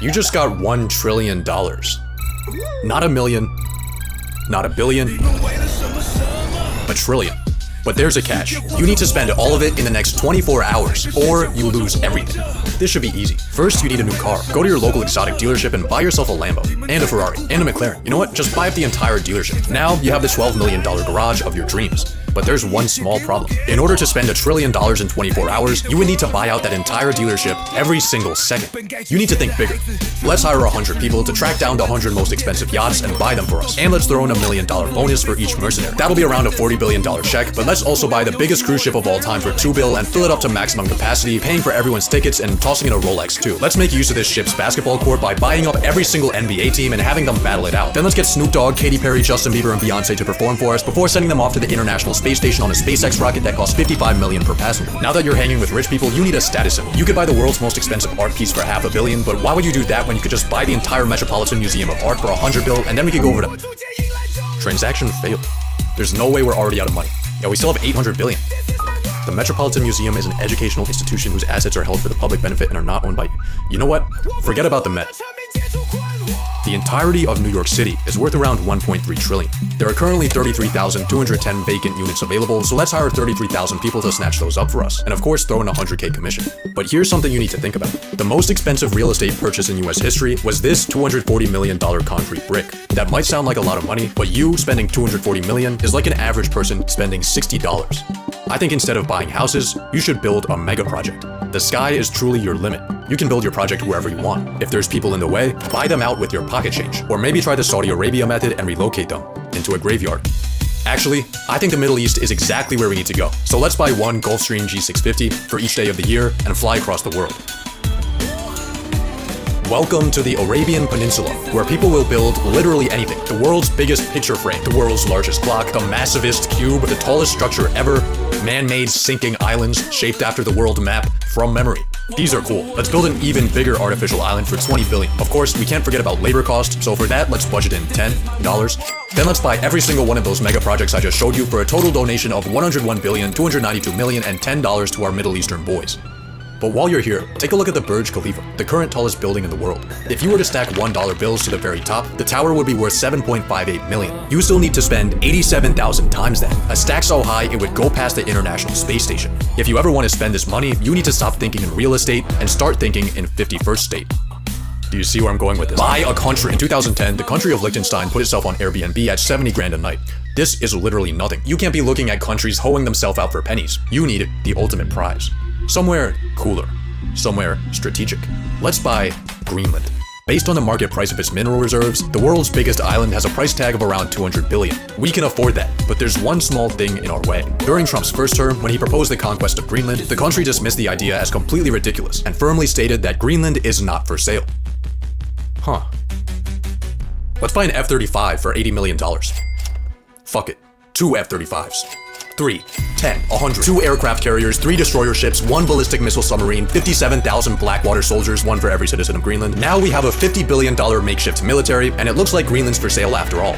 You just got $1 trillion. Not a million, not a billion, a trillion. But there's a catch. You need to spend all of it in the next 24 hours, or you lose everything. This should be easy. First, you need a new car. Go to your local exotic dealership and buy yourself a Lambo, and a Ferrari, and a McLaren. You know what? Just buy up the entire dealership. Now, you have the $12 million garage of your dreams. But there's one small problem. In order to spend $1 trillion in 24 hours, you would need to buy out that entire dealership every single second. You need to think bigger. Let's hire 100 people to track down the 100 most expensive yachts and buy them for us. And let's throw in $1 million bonus for each mercenary. That'll be around a $40 billion check, but let's also buy the biggest cruise ship of all time for $2 billion and fill it up to maximum capacity, paying for everyone's tickets and tossing in a Rolex too. Let's make use of this ship's basketball court by buying up every single NBA team and having them battle it out. Then let's get Snoop Dogg, Katy Perry, Justin Bieber, and Beyonce to perform for us before sending them off to the International Space Station on a SpaceX rocket that costs $55 million per passenger. Now that you're hanging with rich people, you need a status symbol. You could buy the world's most expensive art piece for $500 million, but why would you do that when you could just buy the entire Metropolitan Museum of Art for $100 billion and then we could go over to... Transaction failed. There's no way we're already out of money. Yeah, we still have $800 billion. The Metropolitan Museum is an educational institution whose assets are held for the public benefit and are not owned by you. You know what? Forget about the Met. The entirety of New York City is worth around $1.3 trillion. There are currently 33,210 vacant units available, so let's hire 33,000 people to snatch those up for us, and of course throw in a $100K commission. But here's something you need to think about. The most expensive real estate purchase in US history was this $240 million concrete brick. That might sound like a lot of money, but you spending $240 million is like an average person spending $60. I think instead of buying houses, you should build a mega project. The sky is truly your limit. You can build your project wherever you want. If there's people in the way, buy them out with your pocket change. Or maybe try the Saudi Arabia method and relocate them into a graveyard. Actually, I think the Middle East is exactly where we need to go. So let's buy one Gulfstream G650 for each day of the year and fly across the world. Welcome to the Arabian Peninsula, where people will build literally anything. The world's biggest picture frame, the world's largest clock, the massivest cube, the tallest structure ever, man-made sinking islands shaped after the world map from memory. These are cool. Let's build an even bigger artificial island for $20 billion. Of course, we can't forget about labor cost, so for that, let's budget in $10. Then let's buy every single one of those mega projects I just showed you for a total donation of $101 billion, $292 million, and $10 to our Middle Eastern boys. But while you're here, take a look at the Burj Khalifa, the current tallest building in the world. If you were to stack $1 bills to the very top, the tower would be worth $7.58 million. You still need to spend 87,000 times that. A stack so high, it would go past the International Space Station. If you ever want to spend this money, you need to stop thinking in real estate and start thinking in 51st state. Do you see where I'm going with this? Buy a country. In 2010, the country of Liechtenstein put itself on Airbnb at 70 grand a night. This is literally nothing. You can't be looking at countries hoeing themselves out for pennies. You need the ultimate prize. Somewhere cooler, somewhere strategic. Let's buy Greenland. Based on the market price of its mineral reserves, the world's biggest island has a price tag of around $200 billion. We can afford that, but there's one small thing in our way. During Trump's first term, when he proposed the conquest of Greenland, the country dismissed the idea as completely ridiculous and firmly stated that Greenland is not for sale. Huh. Let's buy an F-35 for $80 million. Fuck it. 2 F-35s. 3, 10, 100, 2 aircraft carriers, 3 destroyer ships, 1 ballistic missile submarine, 57,000 Blackwater soldiers, 1 for every citizen of Greenland. Now we have a $50 billion makeshift military, and it looks like Greenland's for sale after all.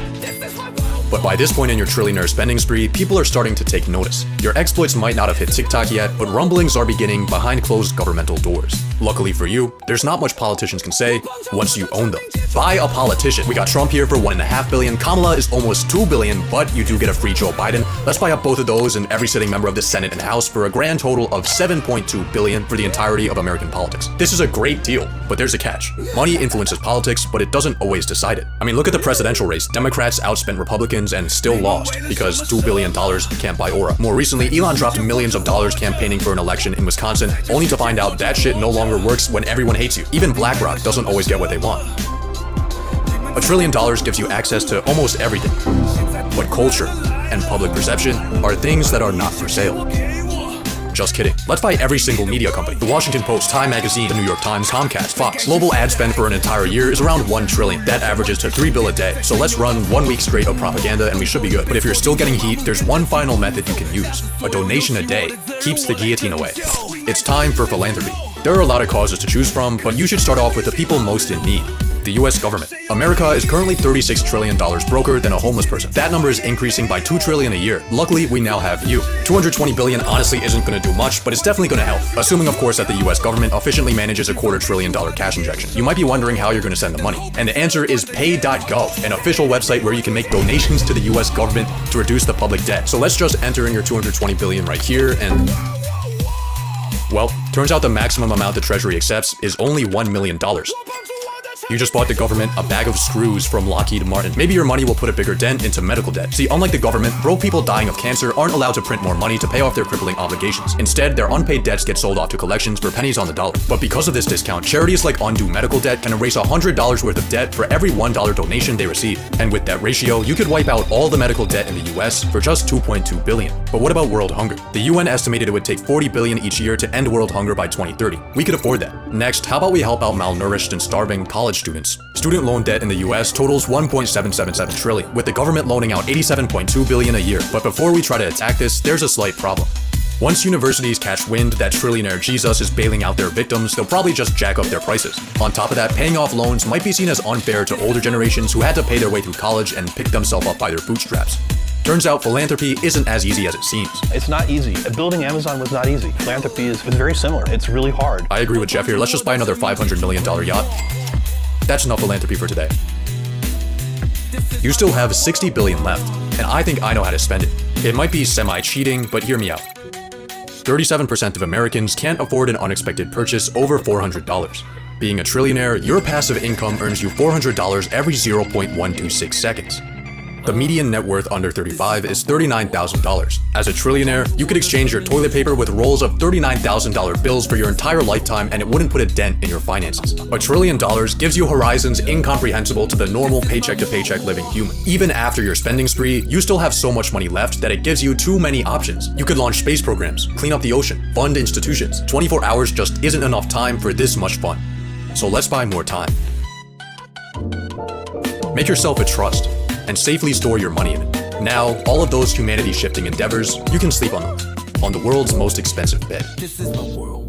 But by this point in your trillionaire spending spree, people are starting to take notice. Your exploits might not have hit TikTok yet, but rumblings are beginning behind closed governmental doors. Luckily for you, there's not much politicians can say once you own them. Buy a politician. We got Trump here for $1.5 billion, Kamala is almost $2 billion, but you do get a free Joe Biden. Let's buy up both of those and every sitting member of the Senate and House for a grand total of $7.2 billion for the entirety of American politics. This is a great deal, but there's a catch. Money influences politics, but it doesn't always decide it. I mean, look at the presidential race. Democrats outspent Republicans and still lost because $2 billion can't buy aura. More recently, Elon dropped millions of dollars campaigning for an election in Wisconsin, only to find out that shit no longer works when everyone hates you. Even BlackRock doesn't always get what they want. $1 trillion gives you access to almost everything, but culture and public perception are things that are not for sale. Just kidding. Let's buy every single media company. The Washington Post, Time Magazine, the New York Times, Comcast, Fox. Global ad spend for an entire year is around $1 trillion. That averages to $3 billion a day. So let's run 1 week straight of propaganda and we should be good. But if you're still getting heat, there's one final method you can use. A donation a day keeps the guillotine away. It's time for philanthropy. There are a lot of causes to choose from, but you should start off with the people most in need. The US government. America is currently $36 trillion broker than a homeless person. That number is increasing by $2 trillion a year. Luckily, we now have you. $220 billion honestly isn't going to do much, but it's definitely going to help. Assuming, of course, that the US government efficiently manages a $250 billion cash injection. You might be wondering how you're going to send the money. And the answer is pay.gov, an official website where you can make donations to the US government to reduce the public debt. So let's just enter in your $220 billion right here and... well, turns out the maximum amount the Treasury accepts is only $1 million. You just bought the government a bag of screws from Lockheed Martin. Maybe your money will put a bigger dent into medical debt. See, unlike the government, broke people dying of cancer aren't allowed to print more money to pay off their crippling obligations. Instead, their unpaid debts get sold off to collections for pennies on the dollar. But because of this discount, charities like Undo Medical Debt can erase $100 worth of debt for every $1 donation they receive. And with that ratio, you could wipe out all the medical debt in the US for just $2.2 billion. But what about world hunger? The UN estimated it would take $40 billion each year to end world hunger by 2030. We could afford that. Next, how about we help out malnourished and starving college students? Student loan debt in the US totals $1.777 trillion, with the government loaning out $87.2 billion a year. But before we try to attack this, there's a slight problem. Once universities catch wind that trillionaire Jesus is bailing out their victims, they'll probably just jack up their prices. On top of that, paying off loans might be seen as unfair to older generations who had to pay their way through college and pick themselves up by their bootstraps. Turns out philanthropy isn't as easy as it seems. It's not easy. Building Amazon was not easy. Philanthropy is very similar. It's really hard. I agree with Jeff here. Let's just buy another $500 million yacht. That's enough philanthropy for today. You still have $60 billion left, and I think I know how to spend it. It might be semi-cheating, but hear me out. 37% of Americans can't afford an unexpected purchase over $400. Being a trillionaire, your passive income earns you $400 every 0.126 seconds. The median net worth under 35 is $39,000. As a trillionaire, you could exchange your toilet paper with rolls of $39,000 bills for your entire lifetime and it wouldn't put a dent in your finances. $1 trillion gives you horizons incomprehensible to the normal paycheck-to-paycheck living human. Even after your spending spree, you still have so much money left that it gives you too many options. You could launch space programs, clean up the ocean, fund institutions. 24 hours just isn't enough time for this much fun. So let's buy more time. Make yourself a trust and safely store your money in it. Now, all of those humanity-shifting endeavors, you can sleep on them, on the world's most expensive bed. This is my world.